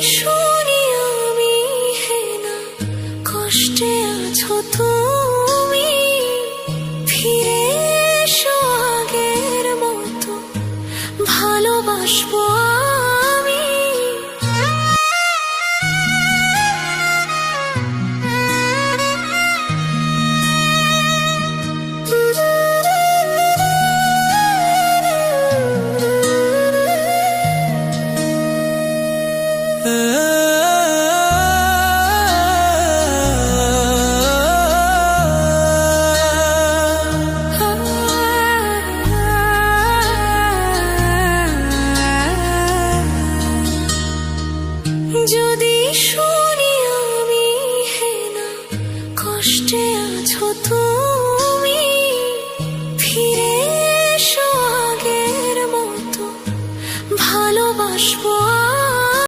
শুনি আমি হে না, কষ্টে আছো তুমি, ফিরে এসো আগের মতো, ভালোবাসবো আমি। जो